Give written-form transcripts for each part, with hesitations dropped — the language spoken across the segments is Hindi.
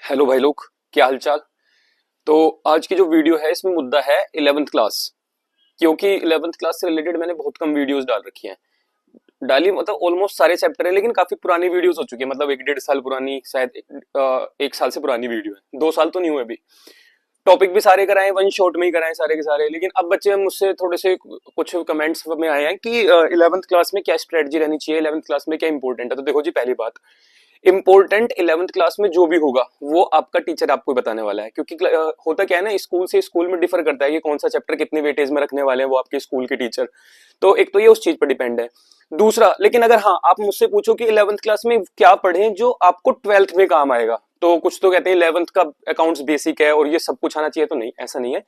हेलो भाई लोग, क्या हालचाल। तो आज की जो वीडियो है इसमें मुद्दा है 11th क्लास। क्योंकि 11th क्लास से रिलेटेड मैंने बहुत कम वीडियोस डाल रखी हैं। डाली मतलब ऑलमोस्ट सारे चैप्टर है, लेकिन काफी पुरानी वीडियोस हो चुकी है। मतलब 1-1.5 साल पुरानी, शायद 1 साल से पुरानी वीडियो है। 2 साल तो नहीं हुए अभी। टॉपिक भी सारे कराए, वन शॉट में ही कराए सारे के सारे। लेकिन अब बच्चे मुझसे थोड़े से कुछ कमेंट्स में आए हैं कि 11th क्लास में क्या स्ट्रेटजी रहनी चाहिए, 11th क्लास में क्या इंपॉर्टेंट है। तो देखो जी, पहली बात, इंपॉर्टेंट 11th क्लास में जो भी होगा वो आपका टीचर आपको बताने वाला है। क्योंकि होता क्या है ना, स्कूल से स्कूल में डिफर करता है कि कौन सा चैप्टर कितने वेटेज में रखने वाले हैं वो आपके स्कूल के टीचर। तो एक तो ये उस चीज पर डिपेंड है। दूसरा, लेकिन अगर हाँ आप मुझसे पूछो कि 11th क्लास में क्या पढ़ें जो आपको 12th में काम आएगा, तो कुछ तो कहते हैं 11th का अकाउंट्स बेसिक है और ये सब कुछ आना चाहिए। तो नहीं, ऐसा नहीं है।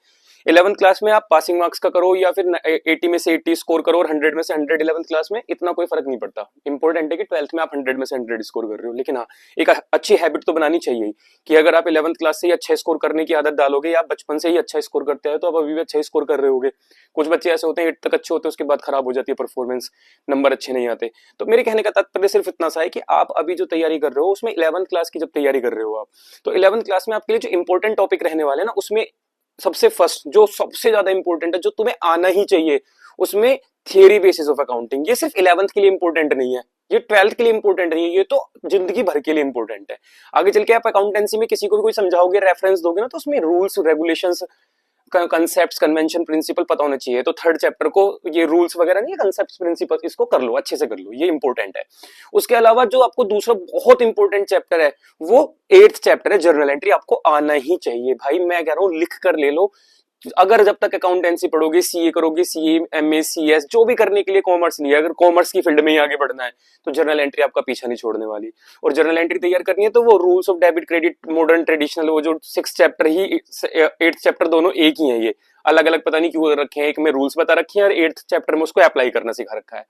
11th क्लास में आप पासिंग मार्क्स का करो या फिर 80 में से 80 स्कोर करो और 100 में से 100 11th क्लास में, इतना कोई फर्क नहीं पड़ता। इंपॉर्टेंट है कि 12th में आप 100 में से 100 स्कोर कर रहे हो। लेकिन हाँ, एक अच्छी हैबिट तो बनानी चाहिए कि अगर आप 11th क्लास से ही अच्छा स्कोर करने की आदत डालोगे या आप बचपन से ही अच्छा स्कोर करते हैं तो आप अभी भी अच्छा स्कोर कर रहे होगे। कुछ बच्चे ऐसे होते हैं 8 तक अच्छे होते हैं, उसके बाद खराब हो जाती है परफॉर्मेंस, नंबर अच्छे नहीं आते। तो मेरे कहने का तात्पर्य सिर्फ इतना सा है कि आप अभी जो तैयारी कर रहे हो उसमें 11th क्लास की जब तैयारी कर रहे हो आप, तो 11th क्लास में आपके लिए जो इंपॉर्टेंट टॉपिक रहने वाले हैं ना, उसमें सबसे फर्स्ट जो सबसे ज्यादा इंपॉर्टेंट है, जो तुम्हें आना ही चाहिए, उसमें थियरी बेसिस ऑफ अकाउंटिंग। ये सिर्फ 11th के लिए इंपॉर्टेंट नहीं है, ये 12th के लिए इंपॉर्टेंट नहीं है, ये तो जिंदगी भर के लिए इंपॉर्टेंट है। आगे चल के आप अकाउंटेंसी में किसी को भी कोई समझाओगे, रेफरेंस दोगे ना, तो उसमें rules regulations, concept, convention, principle पता होना चाहिए। तो थर्ड चैप्टर को ये रूल्स वगैरह नहीं, कंसेप्ट, प्रिंसिपल, इसको कर लो, अच्छे से कर लो, ये इंपॉर्टेंट है। उसके अलावा जो आपको दूसरा बहुत इंपॉर्टेंट चैप्टर है वो 8th चैप्टर है, जर्नल एंट्री। आपको आना ही चाहिए भाई, मैं कह रहा हूं लिख कर ले लो। अगर जब तक अकाउंटेंसी पढ़ोगे, सीए करोगे, सीए, एमए, सीएस जो भी करने के लिए कॉमर्स नहीं है, अगर कॉमर्स की फील्ड में ही आगे बढ़ना है, तो जर्नल एंट्री आपका पीछा नहीं छोड़ने वाली। और जर्नल एंट्री तैयार करनी है तो वो rules of debit credit, modern traditional, वो जो 6 चैप्टर ही 8th चैप्टर दोनों एक ही है। ये अलग अलग पता नहीं क्यों रखे हैं, एक में रूल्स बता रखे हैं और 8th चैप्टर में उसको अप्लाई करना सिखा रखा है।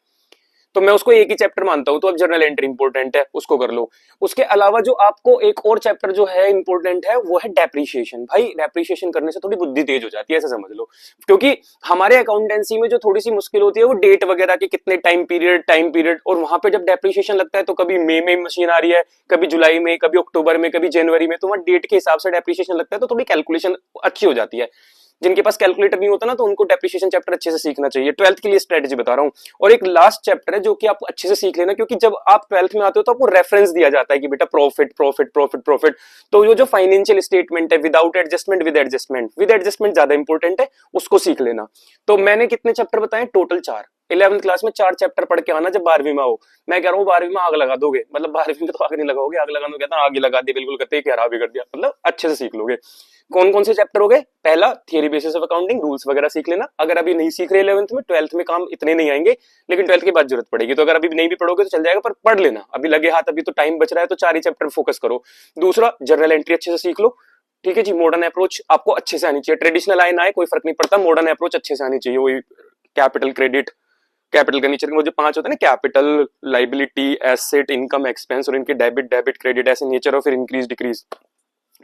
तो मैं उसको एक ही चैप्टर मानता हूं। तो अब जर्नल एंट्री इंपॉर्टेंट है, उसको कर लो। उसके अलावा जो आपको एक और चैप्टर जो है इंपॉर्टेंट है वो है डेप्रिसिएशन। भाई डेप्रिसिएशन करने से थोड़ी बुद्धि तेज हो जाती है, ऐसा समझ लो। क्योंकि हमारे अकाउंटेंसी में जो थोड़ी सी मुश्किल होती है वो डेट वगैरह के, कितने टाइम पीरियड, और वहां पे जब डेप्रिसिएशन लगता है तो कभी मई में मशीन आ रही है, कभी जुलाई में, कभी अक्टूबर में, कभी जनवरी में, तो वहां डेट के हिसाब से डेप्रिसिएशन लगता है, तो थोड़ी कैलकुलेशन अच्छी हो जाती है। जिनके पास कैलकुलेटर नहीं होता ना, तो उनको डेप्रिसिएशन चैप्टर अच्छे से सीखना चाहिए। 12th के लिए स्ट्रेटेजी बता रहा हूं। और एक लास्ट चैप्टर है जो कि आप अच्छे से सीख लेना, क्योंकि जब आप 12th में आते हो तो आपको रेफरेंस दिया जाता है कि बेटा प्रॉफिट प्रॉफिट प्रॉफिट प्रॉफिट। तो ये जो फाइनेंशियल स्टेटमेंट है, विदाउट एडजस्टमेंट, विद एडजस्टमेंट ज्यादा इंपॉर्टेंट है, उसको सीख लेना। तो मैंने कितने चैप्टर बताए, टोटल 4। 11th क्लास में 4 चैप्टर पढ़ के आना जब 12वीं में आओ। मैं कह रहा हूँ 12वीं में आग लगा दोगे, मतलब 12वीं में तो आग नहीं लगाओगे, आग लगाने कहता आग ही लगा दी बिल्कुल, कहते खराब ही कर दिया, मतलब अच्छे से सीख लोगे। कौन कौन से चैप्टर हो गए, पहला theory basis of accounting, rules वगैरह सीख लेना। अगर अभी नहीं सीख रहे 11th में, 12th में काम इतने नहीं आएंगे, लेकिन 12th के बाद जरूरत पड़ेगी। तो अगर अभी नहीं भी पढ़ोगे तो चल जाएगा, पर पढ़ लेना, अभी लगे हाथ, अभी तो टाइम बच रहा है, तो 4 ही चैप्टर फोकस करो। दूसरा, जर्नल एंट्री अच्छे से सीख लो। ठीक है जी, मॉडर्न अप्रोच आपको अच्छे से आनी चाहिए। ट्रेडिशनल आए ना आए कोई फर्क नहीं पड़ता, मॉडर्न अप्रोच अच्छे से आनी चाहिए। वही कैपिटल, क्रेडिट, कैपिटल के नीचे वो जो 5 होते हैं ना, capital, liability, asset, income, expense, और इनके डेबिट क्रेडिट, ऐसे नेचर और फिर इंक्रीज डिक्रीज,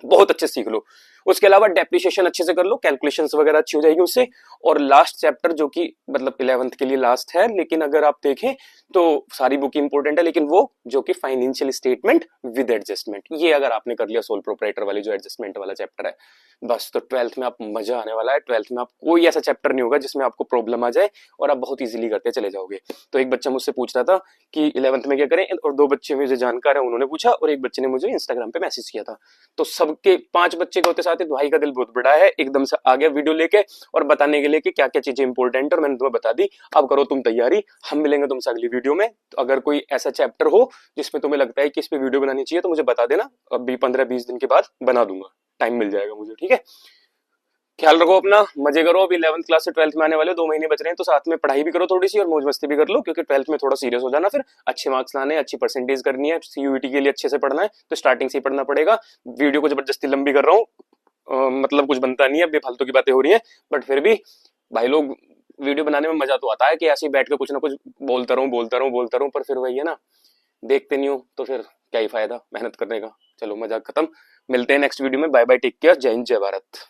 बहुत अच्छे सीख लो। उसके अलावा डेप्रिसिएशन अच्छे से कर लो, कैलकुलेशंस वगैरह अच्छी हो जाएगी उससे। और लास्ट चैप्टर जो कि मतलब 11th के लिए लास्ट है, लेकिन अगर आप देखें तो सारी बुक इंपॉर्टेंट है, लेकिन वो जो कि फाइनेंशियल स्टेटमेंट विद एडजस्टमेंट, ये अगर आपने कर लिया, सोल प्रोप्राइटर वाली जो एडजस्टमेंट वाला चैप्टर है, बस तो 12th में आप मजा आने वाला है। 12th में आप कोई ऐसा चैप्टर नहीं होगा जिसमें आपको प्रॉब्लम आ जाए और आप बहुत इजीली करते चले जाओगे। तो एक बच्चा मुझसे पूछ रहा था कि 11th में क्या करें, और 2 बच्चे मुझे जानकार है उन्होंने पूछा, और एक बच्चे ने मुझे इंस्टाग्राम पे मैसेज किया था। तो सबके 5 बच्चे के होते साथ भाई का दिल बहुत बड़ा है, एकदम से आ गया वीडियो लेके और बताने के लिए कि क्या क्या चीजें इंपॉर्टेंट है, और मैंने तुम्हें बता दी। अब करो तुम तैयारी, हम मिलेंगे तुमसे अगली वीडियो में। तो अगर कोई ऐसा चैप्टर हो जिसमें तुम्हें लगता है कि इस पे वीडियो बनानी चाहिए तो मुझे बता देना, अभी 15-20 दिन के बाद बना दूंगा, टाइम मिल जाएगा मुझे। ठीक है, ख्याल रखो अपना, मजे करो। अभी 11th क्लास से 12th में आने वाले 2 महीने बच रहे हैं, तो साथ में पढ़ाई भी करो थोड़ी सी और मौज मस्ती भी कर लो, क्योंकि 12th में थोड़ा सीरियस हो जाना, फिर अच्छे मार्क्स लाने, अच्छी परसेंटेज करनी है, सीयूईटी के लिए अच्छे से पढ़ना है, तो स्टार्टिंग से ही पढ़ना पड़ेगा। वीडियो को जबरदस्ती लंबी कर रहा हूँ, मतलब कुछ बनता नहीं है, बेफालतू की बातें हो रही है, बट फिर भी भाई लोग, वीडियो बनाने में मजा तो आता है कि ऐसे ही बैठ के कुछ ना कुछ बोलता रहूं, पर फिर वही है ना, देखते नहीं हो तो फिर क्या ही फायदा मेहनत करने का। चलो, मजाक खत्म, मिलते हैं नेक्स्ट वीडियो में। बाय बाय, टेक केयर, जय हिंद, जय भारत।